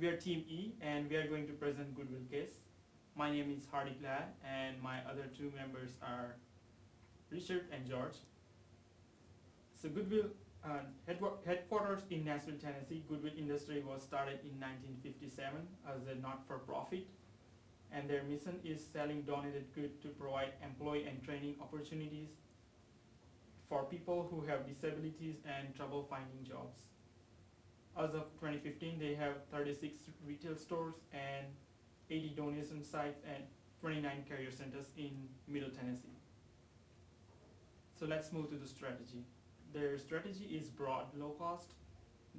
We are Team E, and we are going to present Goodwill case. My name is Hardik Ladd, and my other two members are Richard and George. So Goodwill headquarters in Nashville, Tennessee. Goodwill Industry was started in 1957 as a not-for-profit, and their mission is selling donated goods to provide employee and training opportunities for people who have disabilities and trouble finding jobs. As of 2015, they have 36 retail stores and 80 donation sites and 29 career centers in Middle Tennessee. So let's move to the strategy. Their strategy is broad, low cost.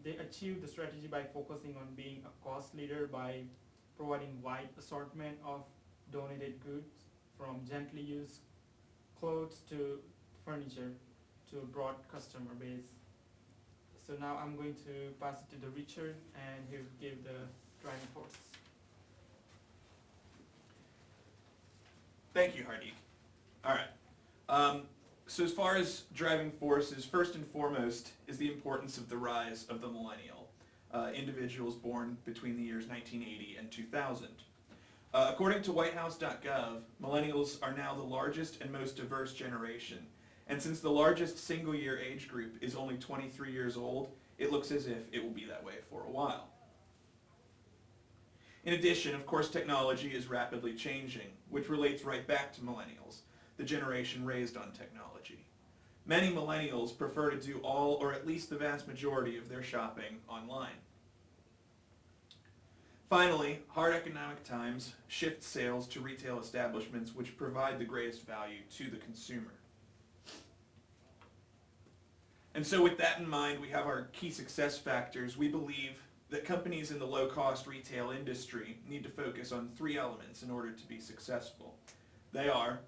They achieve the strategy by focusing on being a cost leader by providing wide assortment of donated goods, from gently used clothes to furniture, to a broad customer base. So now I'm going to pass it to the Richard, and he will give the driving forces. Thank you, Hardik. All right. So as far as driving forces, first and foremost is the importance of the rise of the millennial, individuals born between the years 1980 and 2000. According to whitehouse.gov, millennials are now the largest and most diverse generation. And since the largest single-year age group is only 23 years old, it looks as if it will be that way for a while. In addition, of course, technology is rapidly changing, which relates right back to millennials, the generation raised on technology. Many millennials prefer to do all, or at least the vast majority, of their shopping online. Finally, hard economic times shift sales to retail establishments which provide the greatest value to the consumer. And so with that in mind, we have our key success factors. We believe that companies in the low-cost retail industry need to focus on three elements in order to be successful. They are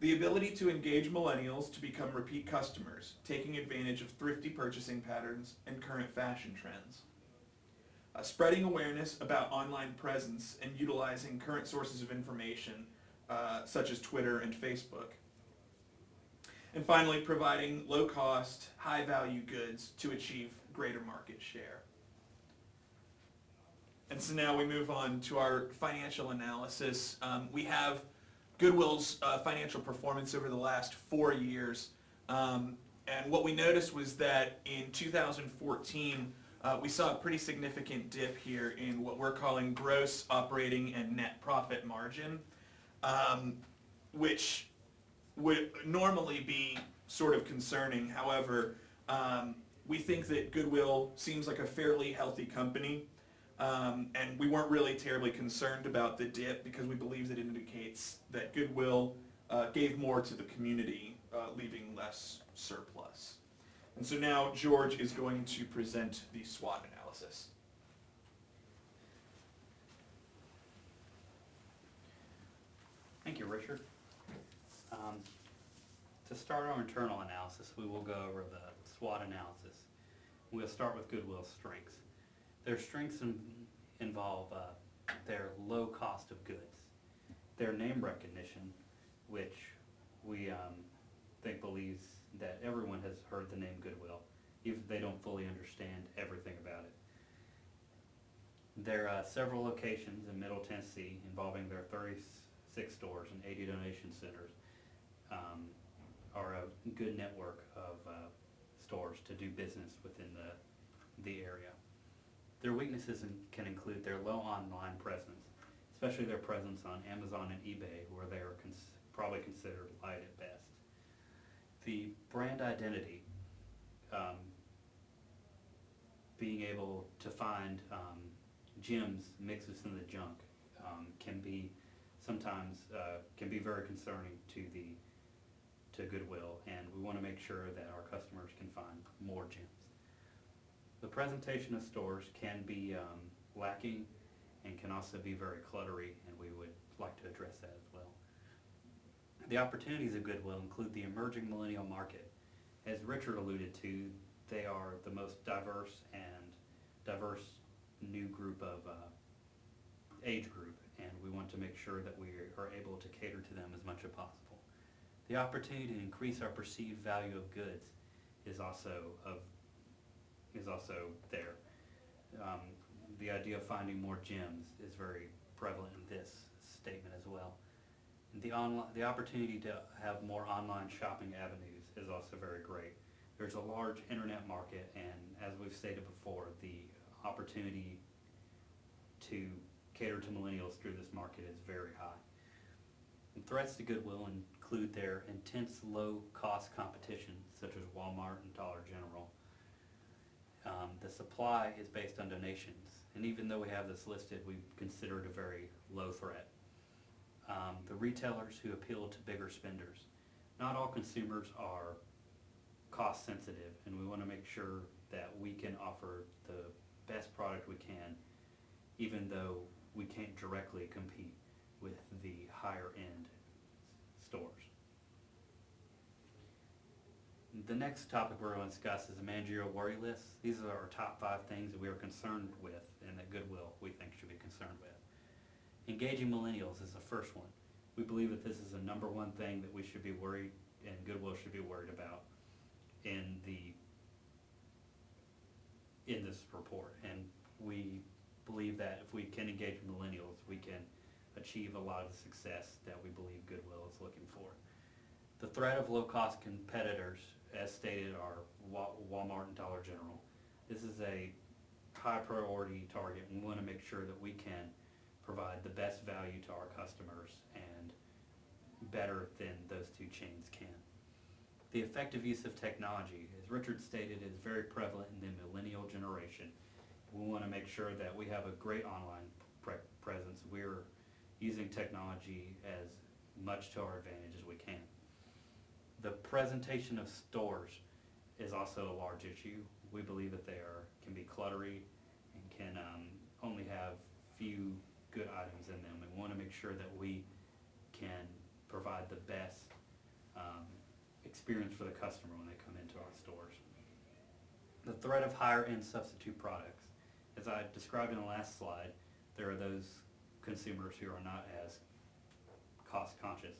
the ability to engage millennials to become repeat customers, taking advantage of thrifty purchasing patterns and current fashion trends. Spreading awareness about online presence and utilizing current sources of information, such as Twitter and Facebook. And finally, providing low-cost, high-value goods to achieve greater market share. And so now we move on to our financial analysis. We have Goodwill's financial performance over the last 4 years. And what we noticed was that in 2014, we saw a pretty significant dip here in what we're calling gross operating and net profit margin, which would normally be sort of concerning. However, we think that Goodwill seems like a fairly healthy company, and we weren't really terribly concerned about the dip because we believe that it indicates that Goodwill gave more to the community, leaving less surplus. And so now George is going to present the SWOT analysis. Thank you, Richard. To start our internal analysis, we will go over the SWOT analysis. We'll start with Goodwill's strengths. Their strengths involve their low cost of goods, their name recognition, which we believes that everyone has heard the name Goodwill, even if they don't fully understand everything about it. There are several locations in Middle Tennessee involving their 36 stores and 80 donation centers, are a good network of stores to do business within the area. Their weaknesses can include their low online presence, especially their presence on Amazon and eBay, where they are probably considered light at best. The brand identity, being able to find gems mixed with some of the junk, can be sometimes very concerning to Goodwill, and we want to make sure that our customers can find more gems. The presentation of stores can be lacking and can also be very cluttery, and we would like to address that as well. The opportunities of Goodwill include the emerging millennial market. As Richard alluded to, they are the most diverse new group of age group, and we want to make sure that we are able to cater to them as much as possible. The opportunity to increase our perceived value of goods is also there. the idea of finding more gems is very prevalent in this statement as well. The opportunity to have more online shopping avenues is also very great. There's a large internet market, and as we've stated before, the opportunity to cater to millennials through this market is very high. And threats to Goodwill include their intense low-cost competition, such as Walmart and Dollar General. The supply is based on donations, and even though we have this listed, we consider it a very low threat. The retailers who appeal to bigger spenders. Not all consumers are cost sensitive, and we want to make sure that we can offer the best product we can, even though we can't directly compete with the higher end stores. The next topic we're going to discuss is a managerial worry list. These are our top 5 things that we are concerned with and that Goodwill we think should be concerned with. Engaging millennials is the first one. We believe that this is the #1 thing that we should be worried and Goodwill should be worried about in this report. And we believe that if we can engage millennials, we can achieve a lot of the success that we believe Goodwill is looking for. The threat of low-cost competitors, as stated, are Walmart and Dollar General. This is a high priority target, and we want to make sure that we can provide the best value to our customers and better than those 2 chains can. The effective use of technology, as Richard stated, is very prevalent in the millennial generation. We want to make sure that we have a great online presence. We're using technology as much to our advantage as we can. The presentation of stores is also a large issue. We believe that they can be cluttery and can only have few good items in them. We want to make sure that we can provide the best experience for the customer when they come into our stores. The threat of higher end substitute products. As I described in the last slide, there are those consumers who are not as cost conscious.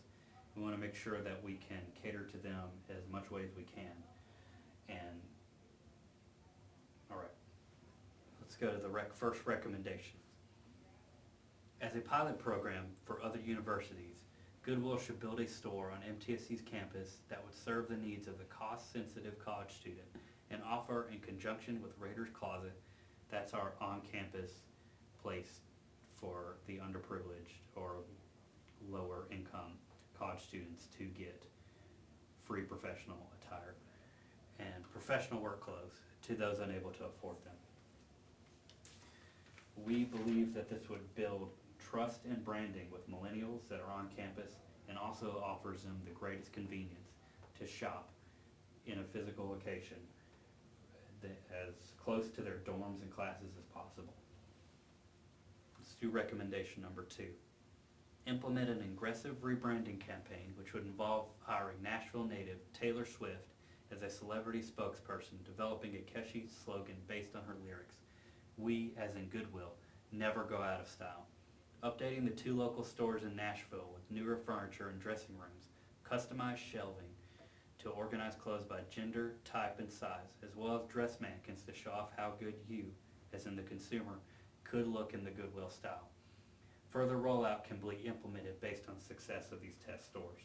We want to make sure that we can cater to them as much way as we can. And all right, let's go to the first recommendation. As a pilot program for other universities, Goodwill should build a store on MTSC's campus that would serve the needs of the cost-sensitive college student and offer, in conjunction with Raiders Closet, that's our on-campus place for the underprivileged or lower income college students to get free professional attire and professional work clothes to those unable to afford them. We believe that this would build trust and branding with millennials that are on campus and also offers them the greatest convenience to shop in a physical location as close to their dorms and classes as possible. Let's do recommendation #2. Implement an aggressive rebranding campaign which would involve hiring Nashville native Taylor Swift as a celebrity spokesperson, developing a catchy slogan based on her lyrics. We, as in Goodwill, never go out of style. Updating the 2 local stores in Nashville with newer furniture and dressing rooms, customized shelving to organize clothes by gender, type, and size, as well as dress mannequins to show off how good you, as in the consumer, could look in the Goodwill style. Further rollout can be implemented based on the success of these test stores.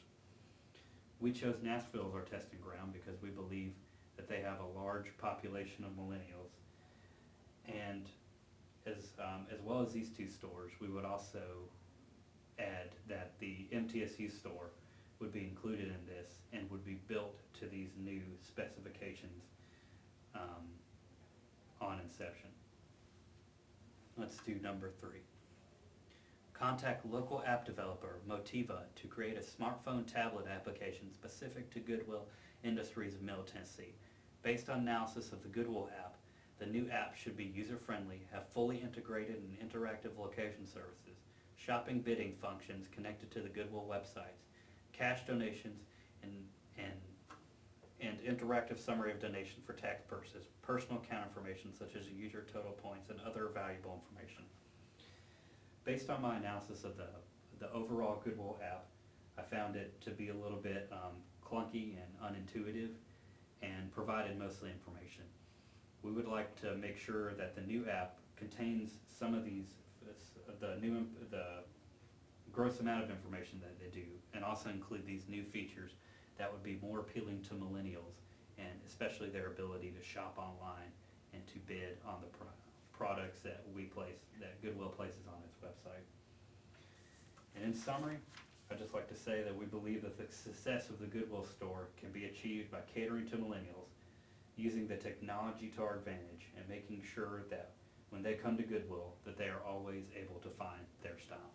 We chose Nashville as our testing ground because we believe that they have a large population of millennials, and as well as these 2 stores, we would also add that the MTSU store would be included in this and would be built to these new specifications on inception. Let's do #3. Contact local app developer Motiva to create a smartphone tablet application specific to Goodwill Industries of Middle Tennessee. Based on analysis of the Goodwill app, the new app should be user-friendly, have fully integrated and interactive location services, shopping bidding functions connected to the Goodwill websites, cash donations, and interactive summary of donation for tax purposes, personal account information such as user total points and other valuable information. Based on my analysis of the overall Goodwill app, I found it to be a little bit clunky and unintuitive and provided mostly information. We would like to make sure that the new app contains some of these, the gross amount of information that they do, and also include these new features that would be more appealing to millennials, and especially their ability to shop online and to bid on the products that Goodwill places on its website. And in summary, I'd just like to say that we believe that the success of the Goodwill store can be achieved by catering to millennials, using the technology to our advantage, and making sure that when they come to Goodwill, that they are always able to find their style.